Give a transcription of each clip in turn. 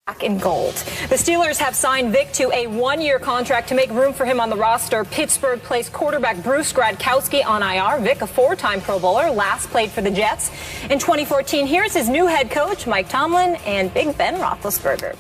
Black and gold. The Steelers have signed Vic to a one-year contract to make room for him on the roster. Pittsburgh placed quarterback Bruce Gradkowski on IR. Vic, a four-time Pro Bowler, last played for the Jets in 2014. Here's his new head coach, Mike Tomlin, and Big Ben Roethlisberger.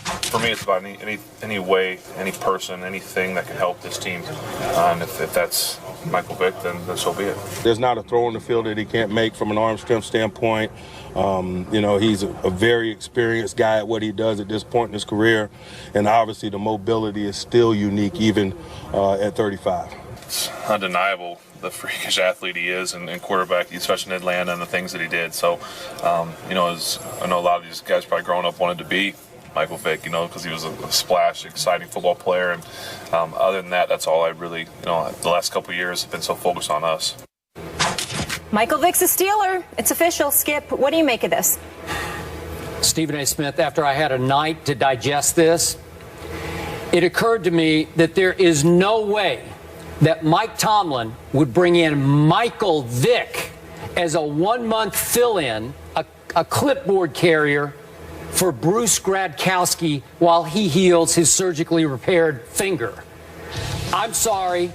For me, it's about any way, any person, anything that can help this team. And if that's Michael Vick, then so be it. There's not a throw in the field that he can't make from an arm strength standpoint. He's a very experienced guy at what he does at this point in his career. And obviously the mobility is still unique even at 35. It's undeniable the freakish athlete he is and quarterback, especially in Atlanta, and the things that he did. So, as I know a lot of these guys probably growing up wanted to be Michael Vick, because he was a splash, exciting football player. And other than that, that's all I really, the last couple of years have been so focused on us. Michael Vick's a Steeler. It's official. Skip, what do you make of this? Stephen A. Smith, after I had a night to digest this, it occurred to me that there is no way that Mike Tomlin would bring in Michael Vick as a one-month fill-in, a clipboard carrier for Bruce Gradkowski while he heals his surgically repaired finger. I'm sorry.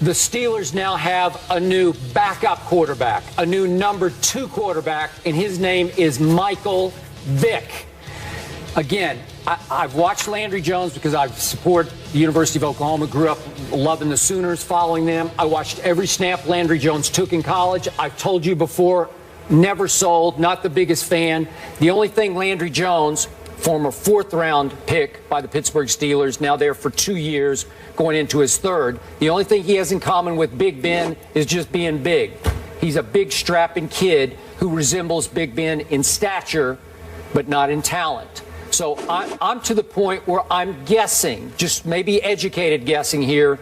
The Steelers now have a new backup quarterback, a new number 2 quarterback, and his name is Michael Vick. Again, I've watched Landry Jones because I support the University of Oklahoma, grew up loving the Sooners, following them. I watched every snap Landry Jones took in college. I've told you before, never sold, not the biggest fan. The only thing Landry Jones, former 4th-round pick by the Pittsburgh Steelers, now there for 2 years, going into his 3rd. The only thing he has in common with Big Ben is just being big. He's a big, strapping kid who resembles Big Ben in stature, but not in talent. So I'm to the point where I'm guessing, just maybe educated guessing here,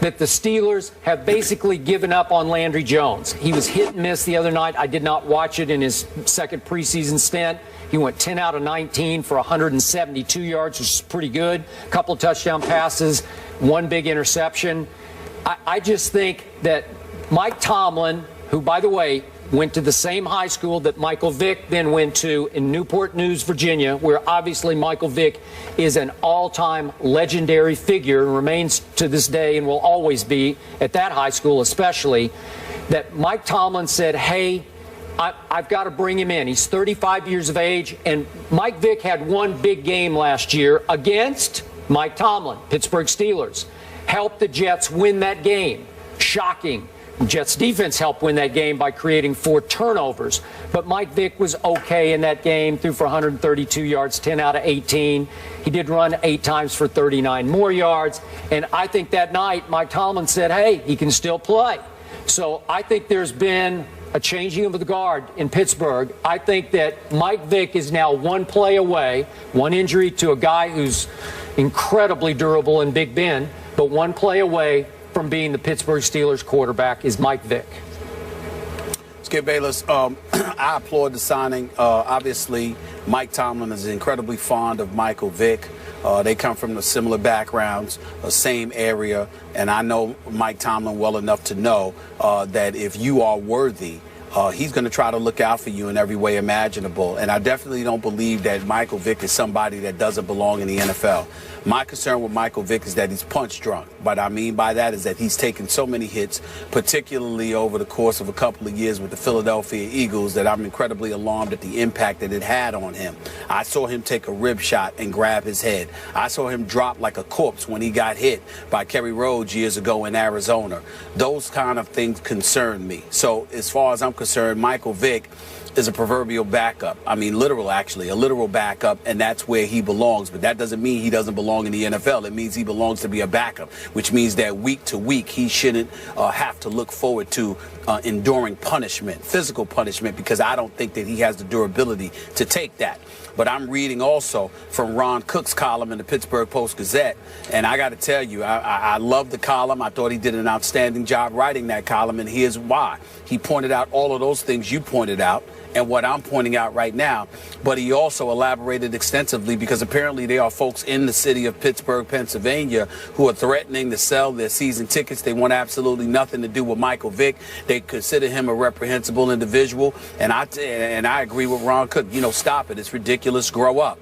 that the Steelers have basically given up on Landry Jones. He was hit and miss the other night. I did not watch it in his second preseason stint. He went 10 out of 19 for 172 yards, which is pretty good. A couple of touchdown passes, one big interception. I just think that Mike Tomlin, who, by the way, went to the same high school that Michael Vick then went to in Newport News, Virginia, where obviously Michael Vick is an all-time legendary figure and remains to this day and will always be at that high school especially, that Mike Tomlin said, hey, I've got to bring him in. He's 35 years of age, and Mike Vick had one big game last year against Mike Tomlin, Pittsburgh Steelers. Helped the Jets win that game. Shocking. Jets defense helped win that game by creating 4 turnovers. But Mike Vick was okay in that game, threw for 132 yards, 10 out of 18. He did run 8 times for 39 more yards. And I think that night Mike Tomlin said, hey, he can still play. So I think there's been a changing of the guard in Pittsburgh. I think that Mike Vick is now one play away, one injury to a guy who's incredibly durable in Big Ben, but one play away from being the Pittsburgh Steelers quarterback is Mike Vick. Skip Bayless, I applaud the signing. Obviously, Mike Tomlin is incredibly fond of Michael Vick. They come from the similar backgrounds, same area, and I know Mike Tomlin well enough to know that if you are worthy, he's going to try to look out for you in every way imaginable. And I definitely don't believe that Michael Vick is somebody that doesn't belong in the NFL. My concern with Michael Vick is that he's punch drunk. What I mean by that is that he's taken so many hits, particularly over the course of a couple of years with the Philadelphia Eagles, that I'm incredibly alarmed at the impact that it had on him. I saw him take a rib shot and grab his head. I saw him drop like a corpse when he got hit by Kerry Rhodes years ago in Arizona. Those kind of things concern me. So as far as I'm concerned, Michael Vick is a proverbial backup. I mean, literal, actually, a literal backup, and that's where he belongs. But that doesn't mean he doesn't belong in the NFL. It means he belongs to be a backup, which means that week to week he shouldn't have to look forward to enduring punishment, physical punishment, because I don't think that he has the durability to take that. But I'm reading also from Ron Cook's column in the Pittsburgh Post-Gazette, and I got to tell you, I love the column. I thought he did an outstanding job writing that column, and here's why. He pointed out all of those things you pointed out and what I'm pointing out right now, but he also elaborated extensively because apparently there are folks in the city of Pittsburgh, Pennsylvania, who are threatening to sell their season tickets. They want absolutely nothing to do with Michael Vick. They consider him a reprehensible individual, and I agree with Ron Cook. You know, stop it. It's ridiculous. Grow up.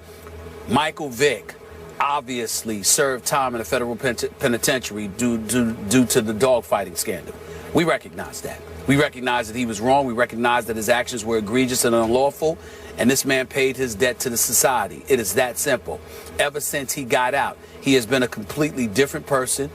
Michael Vick obviously served time in a federal penitentiary due to the dogfighting scandal. We recognize that. We recognize that he was wrong. We recognize that his actions were egregious and unlawful. And this man paid his debt to the society. It is that simple. Ever since he got out, he has been a completely different person.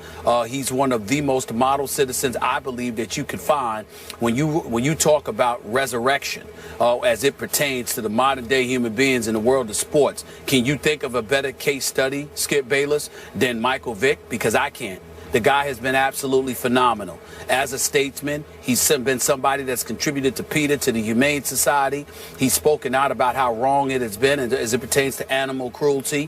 He's one of the most model citizens, I believe, that you could find when you talk about resurrection as it pertains to the modern day human beings in the world of sports. Can you think of a better case study, Skip Bayless, than Michael Vick? Because I can't. The guy has been absolutely phenomenal. As a statesman, he's been somebody that's contributed to PETA, to the Humane Society. He's spoken out about how wrong it has been as it pertains to animal cruelty.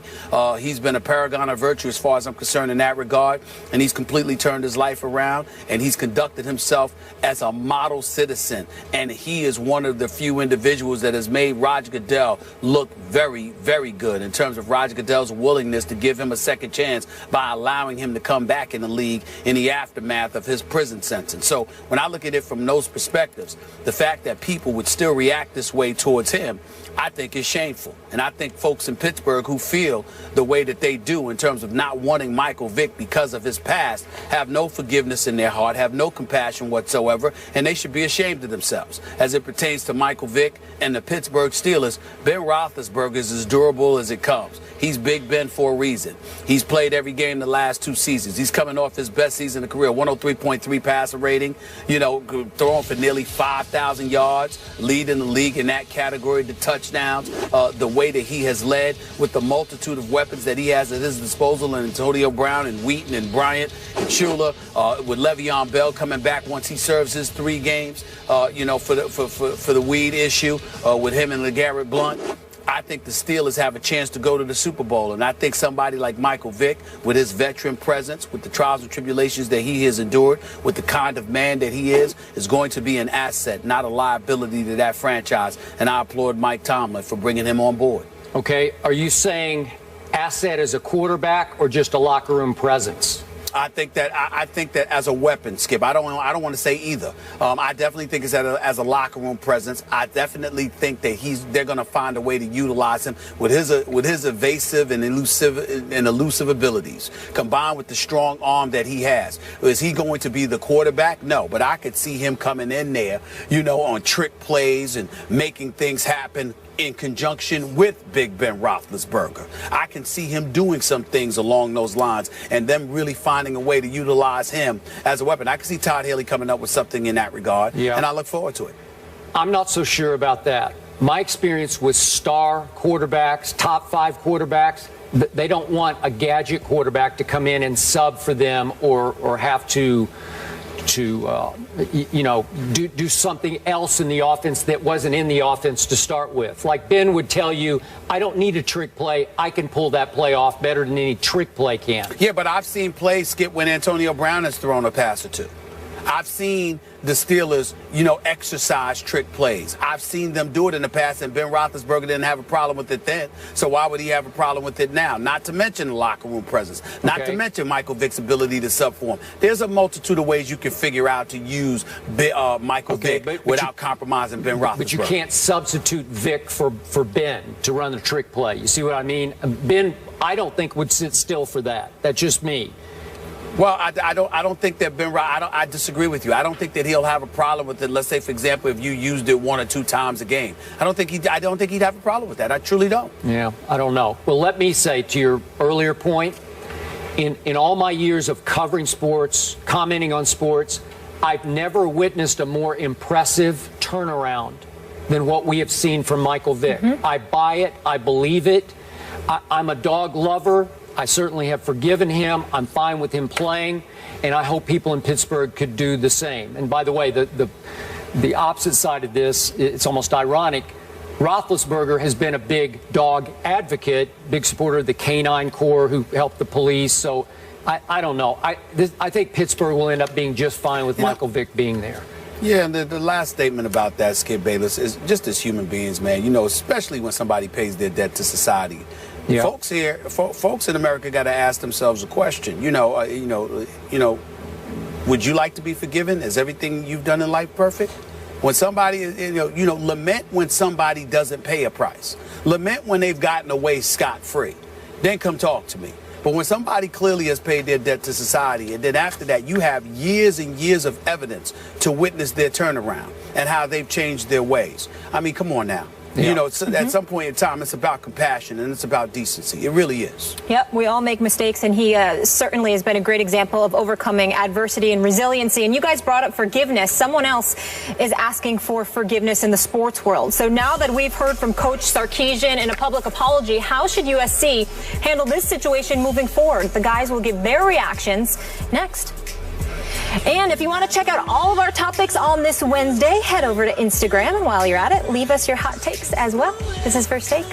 He's been a paragon of virtue as far as I'm concerned in that regard. And he's completely turned his life around. And he's conducted himself as a model citizen. And he is one of the few individuals that has made Roger Goodell look very, very good in terms of Roger Goodell's willingness to give him a second chance by allowing him to come back in the league in the aftermath of his prison sentence. So when I look at it from those perspectives, the fact that people would still react this way towards him, I think is shameful. And I think folks in Pittsburgh who feel the way that they do in terms of not wanting Michael Vick because of his past have no forgiveness in their heart, have no compassion whatsoever, and they should be ashamed of themselves. As it pertains to Michael Vick and the Pittsburgh Steelers, Ben Roethlisberger is as durable as it comes. He's Big Ben for a reason. He's played every game the last 2 seasons. He's coming off his best season of career, 103.3 passer rating, throwing for nearly 5,000 yards, leading the league in that category, the touchdowns, the way that he has led with the multitude of weapons that he has at his disposal, and Antonio Brown and Wheaton and Bryant and Shula, with Le'Veon Bell coming back once he serves his 3 games, for the weed issue, with him and LeGarrette Blount. I think the Steelers have a chance to go to the Super Bowl. And I think somebody like Michael Vick, with his veteran presence, with the trials and tribulations that he has endured, with the kind of man that he is going to be an asset, not a liability to that franchise. And I applaud Mike Tomlin for bringing him on board. Okay. Are you saying asset as a quarterback or just a locker room presence? I think that as a weapon, Skip. I don't want to say either. I definitely think it's as a locker room presence. I definitely think that they're going to find a way to utilize him with his evasive and elusive abilities, combined with the strong arm that he has. Is he going to be the quarterback? No, but I could see him coming in there, on trick plays and making things happen in conjunction with Big Ben Roethlisberger. I can see him doing some things along those lines and them really finding a way to utilize him as a weapon. I can see Todd Haley coming up with something in that regard, and I look forward to it. I'm not so sure about that. My experience with star quarterbacks, top 5 quarterbacks, they don't want a gadget quarterback to come in and sub for them or have to do something else in the offense that wasn't in the offense to start with. Like Ben would tell you, I don't need a trick play. I can pull that play off better than any trick play can. Yeah, but I've seen plays, Skip, when Antonio Brown has thrown a pass or two. I've seen the Steelers, exercise trick plays. I've seen them do it in the past, and Ben Roethlisberger didn't have a problem with it then. So why would he have a problem with it now? Not to mention the locker room presence. Not to mention Michael Vick's ability to sub for him. There's a multitude of ways you can figure out to use Michael Vick without compromising Ben Roethlisberger. But you can't substitute Vick for Ben to run the trick play. You see what I mean? Ben, I don't think would sit still for that. That's just me. Well, I don't think that I disagree with you. I don't think that he'll have a problem with it. Let's say, for example, if you used it 1 or 2 times a game. I don't think he'd have a problem with that. I truly don't. Yeah, I don't know. Well, let me say to your earlier point, in all my years of covering sports, commenting on sports, I've never witnessed a more impressive turnaround than what we have seen from Michael Vick. Mm-hmm. I buy it. I believe it. I'm a dog lover. I certainly have forgiven him. I'm fine with him playing, and I hope people in Pittsburgh could do the same. And by the way, the opposite side of this, it's almost ironic. Roethlisberger has been a big dog advocate, big supporter of the Canine Corps who helped the police. So I don't know. I think Pittsburgh will end up being just fine with Michael Vick being there. Yeah, and the last statement about that, Skip Bayless, is just as human beings, man, especially when somebody pays their debt to society. Yeah. Folks in America got to ask themselves a question. Would you like to be forgiven? Is everything you've done in life perfect? When somebody, lament when somebody doesn't pay a price. Lament when they've gotten away scot-free. Then come talk to me. But when somebody clearly has paid their debt to society, and then after that you have years and years of evidence to witness their turnaround and how they've changed their ways. I mean, come on now. Yeah. At some point in time, it's about compassion and it's about decency. It really is. Yep, we all make mistakes, and he certainly has been a great example of overcoming adversity and resiliency. And you guys brought up forgiveness. Someone else is asking for forgiveness in the sports world. So now that we've heard from Coach Sarkisian in a public apology, how should USC handle this situation moving forward? The guys will give their reactions next. And if you want to check out all of our topics on this Wednesday, head over to Instagram. And while you're at it, leave us your hot takes as well. This is First Take.